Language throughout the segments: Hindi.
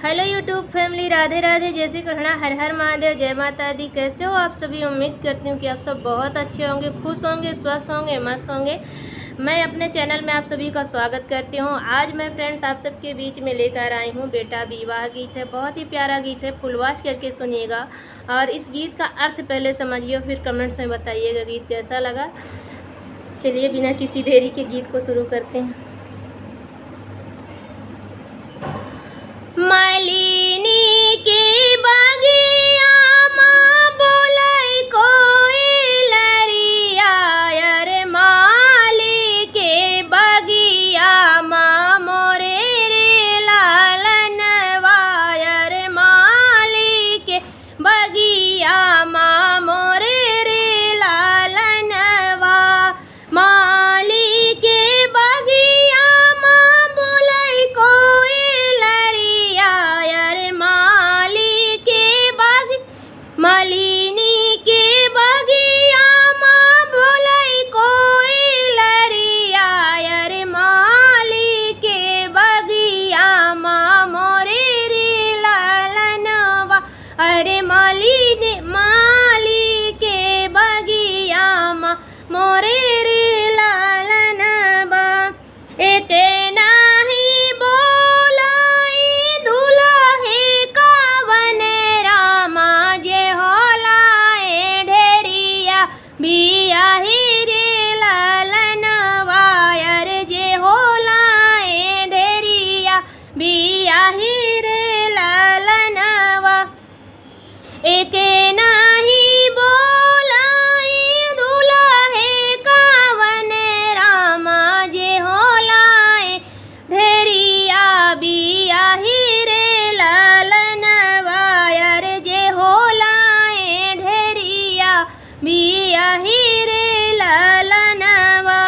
Hello YouTube family, Radhe Radhe, जय श्री कृष्णा, हर हर महादेव, जय माता दी। कैसे हो आप सभी? उम्मीद करती हूँ कि आप सब बहुत अच्छे होंगे, खुश होंगे, स्वस्थ होंगे, मस्त होंगे। मैं अपने चैनल में आप सभी का स्वागत करती हूँ। आज मैं फ्रेंड्स आप सबके बीच में लेकर आई हूँ बेटा विवाह गीत है। बहुत ही प्यारा गीत है, फुल वॉच करके सुनिएगा और इस गीत का अर्थ पहले समझिए, फिर कमेंट्स में बताइएगा गीत कैसा लगा। चलिए बिना किसी देरी के गीत को शुरू करते हैं। मालिनी के बगिया माँ बोलाई कोई लरिया, अरे माली के बगिया माँ मोरे रे लालनवा, अरे माली के बगिया माँ मोरे रे लालनवा। माली के बगिया माँ बोलाई कोई मालिनी के बगिया माँ बोलाई कोई लरिया, अरे माली के बगिया माँ मोरे रे लालनवा, अरे माली के बगिया माँ मोरे रे लालनवा। एक नाही बोलाई दुल्हे कावन रामा, जे होलाए ढेरिया बियाही रे लालनवा, अरे जे होलाए ढेरिया बियाही रे लालनवा। एक नाही बोलाई दुल्हे कावन रामा, जे होलाए ढेरिया बियाही रे लालनवा, अरे जे होलाए ढेरिया बियाही रे लालनवा।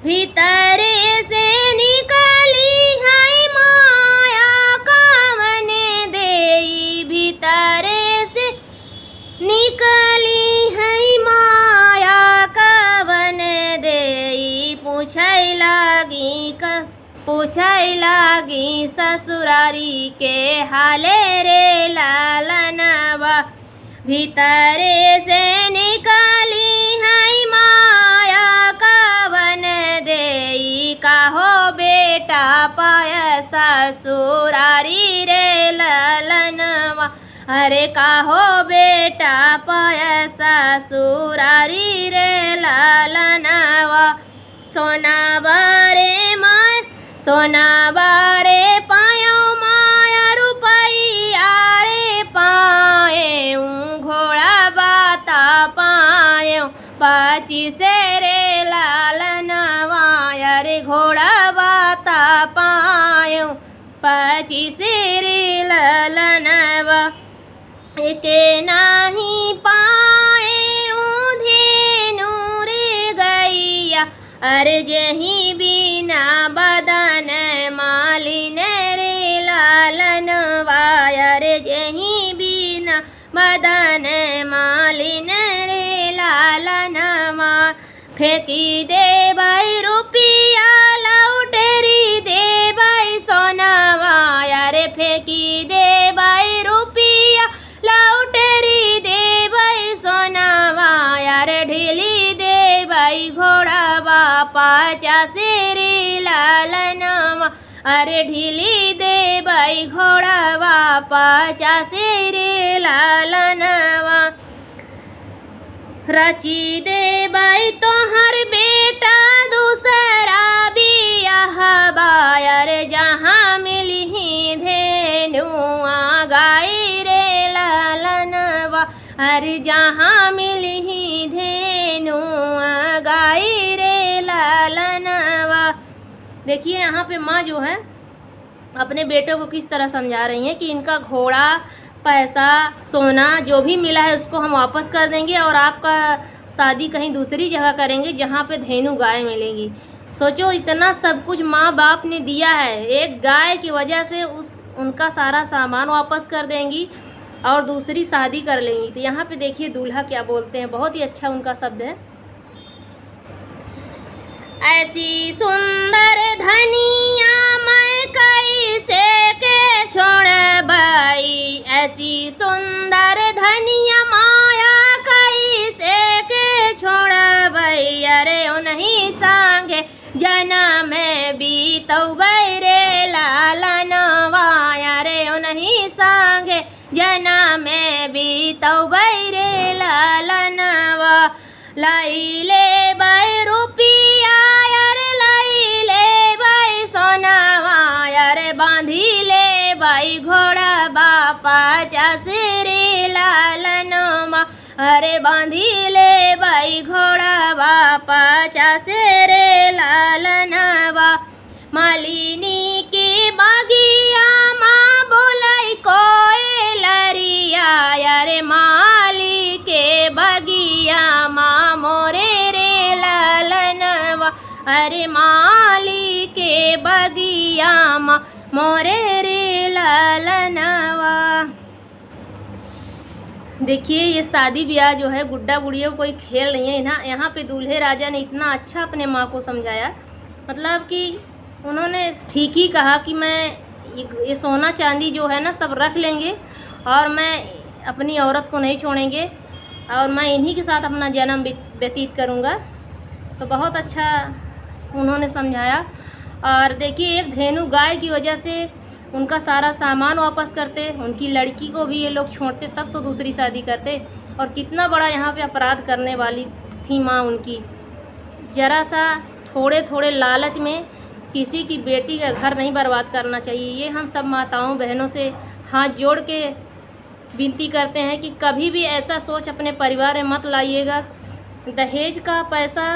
भीतरे से निकली है माया कावन देई, भीतरे से निकली है माया कावन देई, पूछै लागी ससुरारी के हाले रे लालनवा। भीतरे से निकली है माया कावन देई, काहो बेटा पाय ससुरारी रे लालनवा, अरे काहो बेटा पाय ससुरारी रे लालनवा। सोना बारे पायो माया रुपैया रे पाएऊ, घोड़ा बाता पाएऊ पाची से रे लालनवा, अरे घोड़ा बाता पाएऊ पाची से रे लालनवा। एक नाही पाएऊ धेनु रे गैया, अरे जही बिना बदन मालिन रे लालनवा, अरे जही बिना बदन मालिन रे लालनवा। फेंकी देबै रुपिया लौटेरी देबै सोनवा, अरे फेंकी देबै रुपिया लौटेरी देबै सोनवा, अरे ढीली देबै घोड़ावा पाचा से रे लालनवा, अरे ढीली देबै घोड़ावा पाचा से रे लालनवा। रची देबै तोहर बेटा दूसरा बियाहबा, अरे जहाँ मिलही धेनुआ गाई रे लालनवा, अरे जहाँ मिलही धेनुआ गाई रे लालनवा। देखिए यहाँ पे माँ जो है अपने बेटों को किस तरह समझा रही हैं कि इनका घोड़ा, पैसा, सोना जो भी मिला है उसको हम वापस कर देंगे और आपका शादी कहीं दूसरी जगह करेंगे जहाँ पे धेनु गाय मिलेंगी। सोचो, इतना सब कुछ माँ बाप ने दिया है, एक गाय की वजह से उनका सारा सामान वापस कर देंगी और दूसरी शादी कर लेंगी। तो यहाँ पे देखिए दूल्हा क्या बोलते हैं, बहुत ही अच्छा उनका शब्द है। ऐसी सुंदर धनिया मैं कैसे के छोड़ बीतौबै रे लालनवा अरे ओनही संगे जनम में बीतौबै रे लालनवा। लैले बै रुपिया अरे लैले बै सोनावा अरे बांधी ले बै घोड़ा बापा रे लालनवा अरे बांधी ले बै घोड़ा बापा रे लालनवा। मालिनी की बागिया माँ बोलाई कोयलरिया अरे माली के बगिया माँ मोरे रे लालनवा अरे माली के बगिया माँ मोरे रे लालनवा। देखिए ये शादी ब्याह जो है गुड्डा गुड़िया कोई खेल नहीं है। यहाँ पे दूल्हे राजा ने इतना अच्छा अपने माँ को समझाया, मतलब कि उन्होंने ठीक ही कहा कि मैं ये सोना चांदी जो है ना सब रख लेंगे और मैं अपनी औरत को नहीं छोड़ेंगे और मैं इन्हीं के साथ अपना जन्म व्यतीत करूँगा। तो बहुत अच्छा उन्होंने समझाया। और देखिए एक धेनु गाय की वजह से उनका सारा सामान वापस करते, उनकी लड़की को भी ये लोग छोड़ते तब तो दूसरी शादी करते। और कितना बड़ा यहाँ पे अपराध करने वाली थी माँ उनकी। ज़रा सा थोड़े थोड़े लालच में किसी की बेटी का घर नहीं बर्बाद करना चाहिए। ये हम सब माताओं बहनों से हाथ जोड़ के विनती करते हैं कि कभी भी ऐसा सोच अपने परिवार में मत लाइएगा। दहेज का पैसा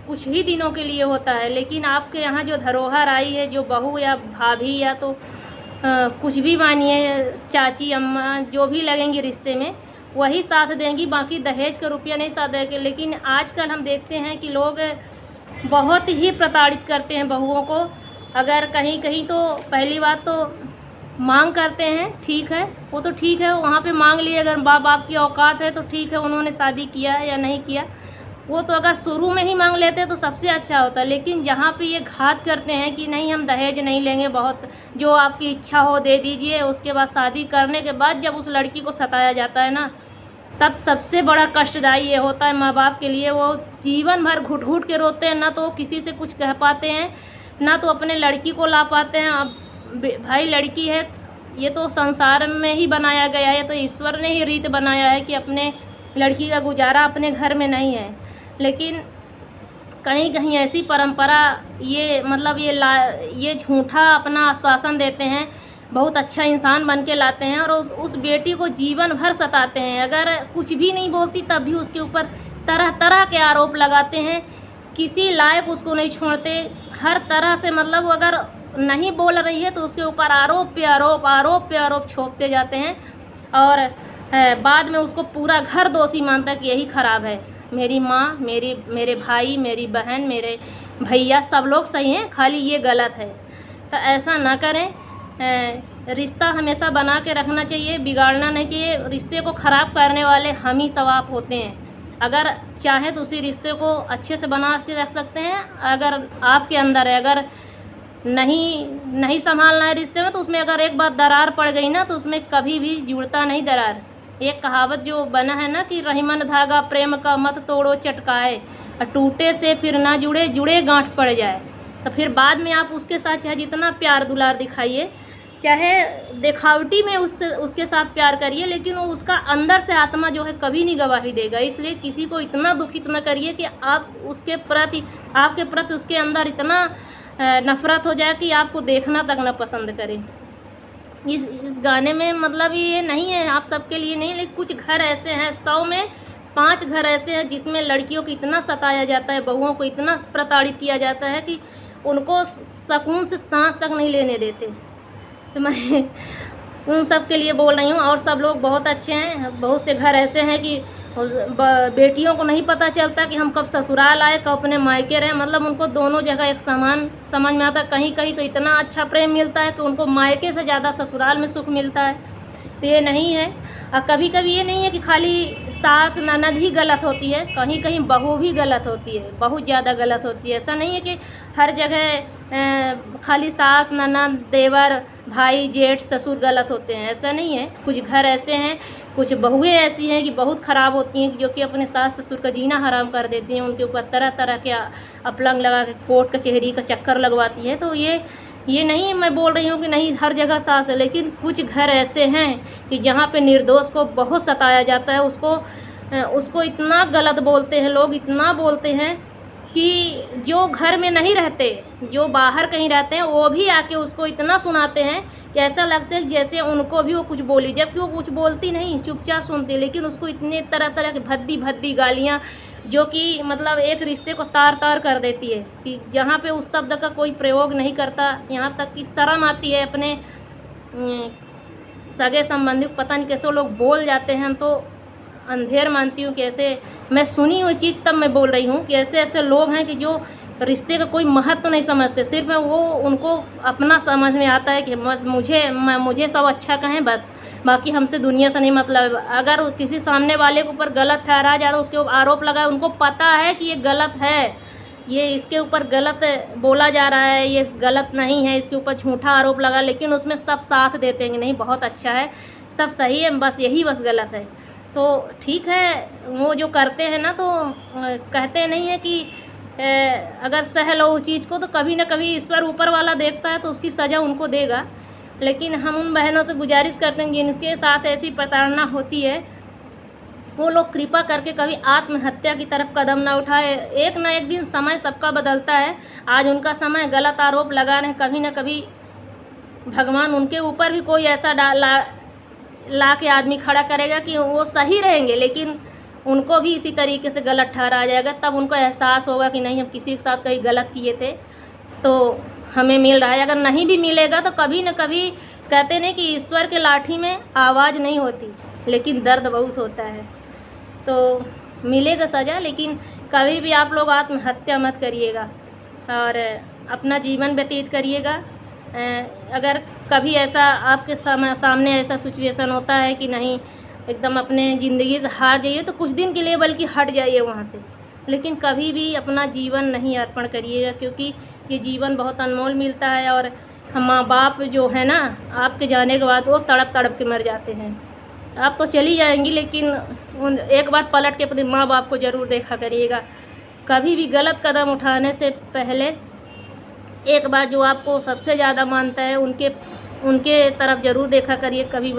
कुछ ही दिनों के लिए होता है, लेकिन आपके यहाँ जो धरोहर आई है, जो बहू या भाभी या तो कुछ भी मानिए चाची अम्मा जो भी लगेंगी रिश्ते में वही साथ देंगी, बाकी दहेज का रुपया नहीं साथ देंगे। लेकिन आजकल हम देखते हैं कि लोग बहुत ही प्रताड़ित करते हैं बहुओं को। अगर कहीं कहीं तो पहली बात तो मांग करते हैं, ठीक है, वो तो ठीक है, वहाँ पे मांग लिए। अगर माँ बाप की औकात है तो ठीक है, उन्होंने शादी किया है या नहीं किया, वो तो अगर शुरू में ही मांग लेते तो सबसे अच्छा होता। लेकिन जहाँ पे ये घात करते हैं कि नहीं हम दहेज नहीं लेंगे, बहुत जो आपकी इच्छा हो दे दीजिए, उसके बाद शादी करने के बाद जब उस लड़की को सताया जाता है ना, तब सबसे बड़ा कष्टदायी ये होता है माँ बाप के लिए। वो जीवन भर घुट घुट के रोते हैं, ना तो किसी से कुछ कह पाते हैं, ना तो अपने लड़की को ला पाते हैं। अब भाई लड़की है, ये तो संसार में ही बनाया गया है, तो ईश्वर ने ही रीत बनाया है कि अपने लड़की का गुजारा अपने घर में नहीं है। लेकिन कहीं कहीं ऐसी परंपरा ये मतलब ये झूठा अपना आश्वासन देते हैं, बहुत अच्छा इंसान बन के लाते हैं और उस बेटी को जीवन भर सताते हैं। अगर कुछ भी नहीं बोलती तब भी उसके ऊपर तरह तरह के आरोप लगाते हैं, किसी लायक उसको नहीं छोड़ते। हर तरह से मतलब अगर नहीं बोल रही है तो उसके ऊपर आरोप पे आरोप छोपते जाते हैं और बाद में उसको पूरा घर दोषी मानता है कि यही ख़राब है, मेरी माँ, मेरे भाई, मेरी बहन, मेरे भैया सब लोग सही हैं, खाली ये गलत है। तो ऐसा ना करें। रिश्ता हमेशा बना के रखना चाहिए, बिगाड़ना नहीं चाहिए। रिश्ते को ख़राब करने वाले हम ही सवाब होते हैं। अगर चाहें तो उसी रिश्ते को अच्छे से बना के रख सकते हैं। अगर आपके अंदर है, अगर नहीं संभालना है रिश्ते में, तो उसमें अगर एक बार दरार पड़ गई ना तो उसमें कभी भी जुड़ता नहीं दरार। एक कहावत जो बना है ना कि रहीमन धागा प्रेम का मत तोड़ो चटकाए, और टूटे से फिर ना जुड़े, जुड़े गांठ पड़ जाए। तो फिर बाद में आप उसके साथ चाहे जितना प्यार दुलार दिखाइए, चाहे दिखावटी में उसके साथ प्यार करिए, लेकिन वो उसका अंदर से आत्मा जो है कभी नहीं गवाही देगा। इसलिए किसी को इतना दुखित न करिए कि आप उसके प्रति, आपके प्रति उसके अंदर इतना नफ़रत हो जाए कि आपको देखना तक न पसंद करे। इस गाने में मतलब ये नहीं है आप सबके लिए नहीं, लेकिन कुछ घर ऐसे हैं, 100 में 5 घर ऐसे हैं जिसमें लड़कियों को इतना सताया जाता है, बहुओं को इतना प्रताड़ित किया जाता है कि उनको सुकून से सांस तक नहीं लेने देते। तो मैं उन सब के लिए बोल रही हूँ। और सब लोग बहुत अच्छे हैं। बहुत से घर ऐसे हैं कि बेटियों को नहीं पता चलता कि हम कब ससुराल आए, कब अपने मायके रहे, मतलब उनको दोनों जगह एक समान समझ में आता। कहीं कहीं तो इतना अच्छा प्रेम मिलता है कि उनको मायके से ज़्यादा ससुराल में सुख मिलता है। तो ये नहीं है। और कभी कभी ये नहीं है कि खाली सास ननद ही गलत होती है, कहीं कहीं बहू भी गलत होती है, बहुत ज़्यादा गलत होती है। ऐसा नहीं है कि हर जगह खाली सास ननद देवर भाई जेठ ससुर गलत होते हैं, ऐसा नहीं है। कुछ घर ऐसे हैं, कुछ बहुएं ऐसी हैं कि बहुत ख़राब होती हैं, जो कि अपने सास ससुर का जीना हराम कर देती हैं, उनके ऊपर तरह तरह के अपलंग लगा के कोर्ट कचहरी का चक्कर लगवाती हैं। तो ये ये नहीं मैं बोल रही हूँ कि नहीं हर जगह सास है, लेकिन कुछ घर ऐसे हैं कि जहाँ पे निर्दोष को बहुत सताया जाता है, उसको इतना गलत बोलते हैं लोग, इतना बोलते हैं कि जो घर में नहीं रहते, जो बाहर कहीं रहते हैं, वो भी आके उसको इतना सुनाते हैं कि ऐसा लगता है जैसे उनको भी वो कुछ बोली, जबकि वो कुछ बोलती नहीं, चुपचाप सुनती है, लेकिन उसको इतने तरह तरह की भद्दी भद्दी गालियाँ, जो कि मतलब एक रिश्ते को तार तार कर देती है, कि जहाँ पे उस शब्द का कोई प्रयोग नहीं करता, यहाँ तक कि शर्म आती है अपने सगे संबंधी, पता नहीं कैसे वो लोग बोल जाते हैं। तो अंधेर मानती हूँ कि ऐसे मैं सुनी हुई चीज़ तब मैं बोल रही हूँ कि ऐसे ऐसे लोग हैं कि जो रिश्ते का कोई महत्व तो नहीं समझते, सिर्फ वो उनको अपना समझ में आता है कि बस मुझे सब अच्छा कहें बस, बाकी हमसे दुनिया से नहीं मतलब। अगर किसी सामने वाले के ऊपर गलत ठहरा जा रहा है, उसके ऊपर आरोप लगाए, उनको पता है कि ये गलत है, ये इसके ऊपर गलत बोला जा रहा है, ये गलत नहीं है, इसके ऊपर झूठा आरोप लगा, लेकिन उसमें सब साथ देते हैं कि नहीं बहुत अच्छा है, सब सही है, बस यही बस गलत है। तो ठीक है, वो जो करते हैं ना, तो कहते नहीं है कि अगर सह लो उस चीज़ को तो कभी ना कभी ईश्वर ऊपर वाला देखता है तो उसकी सज़ा उनको देगा। लेकिन हम उन बहनों से गुजारिश करते हैं जिनके साथ ऐसी प्रताड़ना होती है, वो लोग कृपा करके कभी आत्महत्या की तरफ कदम ना उठाए। एक ना एक दिन समय सबका बदलता है, आज उनका समय गलत आरोप लगा रहे हैं, कभी ना कभी भगवान उनके ऊपर भी कोई ऐसा ला के आदमी खड़ा करेगा कि वो सही रहेंगे, लेकिन उनको भी इसी तरीके से गलत ठहराया जाएगा। तब उनको एहसास होगा कि नहीं हम किसी के साथ कहीं गलत किए थे तो हमें मिल रहा है। अगर नहीं भी मिलेगा तो कभी न कभी कहते नहीं कि ईश्वर के लाठी में आवाज़ नहीं होती, लेकिन दर्द बहुत होता है। तो मिलेगा सज़ा, लेकिन कभी भी आप लोग आत्महत्या मत करिएगा और अपना जीवन व्यतीत करिएगा। अगर कभी ऐसा आपके सामने ऐसा सिचुएशन होता है कि नहीं एकदम अपने ज़िंदगी से हार जाइए, तो कुछ दिन के लिए बल्कि हट जाइए वहाँ से, लेकिन कभी भी अपना जीवन नहीं अर्पण करिएगा, क्योंकि ये जीवन बहुत अनमोल मिलता है। और हम माँ बाप जो है ना, आपके जाने के बाद वो तड़प तड़प के मर जाते हैं। आप तो चली जाएंगी, लेकिन एक बार पलट के अपने माँ बाप को ज़रूर देखा करिएगा। कभी भी गलत कदम उठाने से पहले एक बार जो आपको सबसे ज़्यादा मानता है उनके तरफ ज़रूर देखा करिए। कभी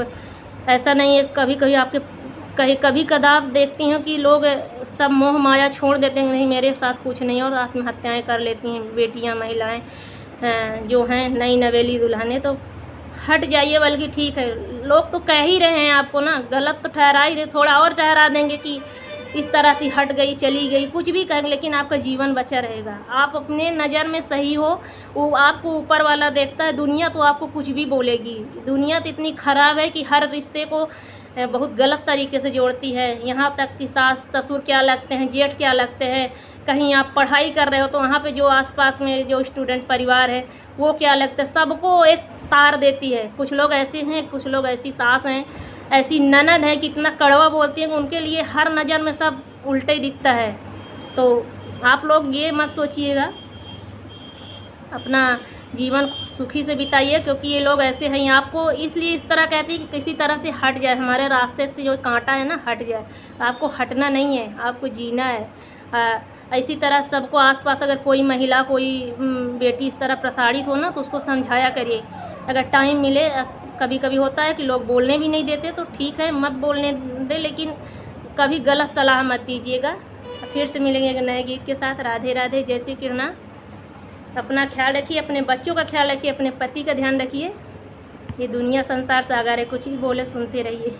ऐसा नहीं है, कभी कभी आपके कभी कदाप देखती हूँ कि लोग सब मोह माया छोड़ देते हैं, नहीं मेरे साथ कुछ नहीं, और आत्महत्याएं कर लेती हैं बेटियां, महिलाएं जो हैं नई नवेली दुल्हनें। तो हट जाइए, बल्कि ठीक है, लोग तो कह ही रहे हैं आपको ना, गलत तो ठहरा ही रहे, थोड़ा और ठहरा देंगे कि इस तरह की हट गई, चली गई, कुछ भी कहेंगे, लेकिन आपका जीवन बचा रहेगा। आप अपने नज़र में सही हो, वो आपको ऊपर वाला देखता है। दुनिया तो आपको कुछ भी बोलेगी, दुनिया तो इतनी ख़राब है कि हर रिश्ते को बहुत गलत तरीके से जोड़ती है। यहाँ तक कि सास ससुर क्या लगते हैं, जेठ क्या लगते हैं, कहीं आप पढ़ाई कर रहे हो तो वहाँ पे जो आसपास में जो स्टूडेंट परिवार है वो क्या लगता है, सबको एक तार देती है। कुछ लोग ऐसे हैं, कुछ लोग ऐसी सास हैं, ऐसी ननद है कि इतना कड़वा बोलती है कि उनके लिए हर नज़र में सब उल्टे ही दिखता है। तो आप लोग ये मत सोचिएगा, अपना जीवन सुखी से बिताइए, क्योंकि ये लोग ऐसे हैं। आपको इसलिए इस तरह कहती है कि किसी तरह से हट जाए, हमारे रास्ते से जो कांटा है ना हट जाए। आपको हटना नहीं है, आपको जीना है। इसी तरह सबको आसपास अगर कोई महिला, कोई बेटी इस तरह प्रताड़ित हो ना, तो उसको समझाया करिए। अगर टाइम मिले, कभी कभी होता है कि लोग बोलने भी नहीं देते, तो ठीक है मत बोलने दे, लेकिन कभी गलत सलाह मत दीजिएगा। फिर से मिलेंगे एक नए गीत के साथ। राधे राधे, जय श्री कृष्णा। अपना ख्याल रखिए, अपने बच्चों का ख्याल रखिए, अपने पति का ध्यान रखिए। ये दुनिया संसार से आगे कुछ ही बोले सुनते रहिए।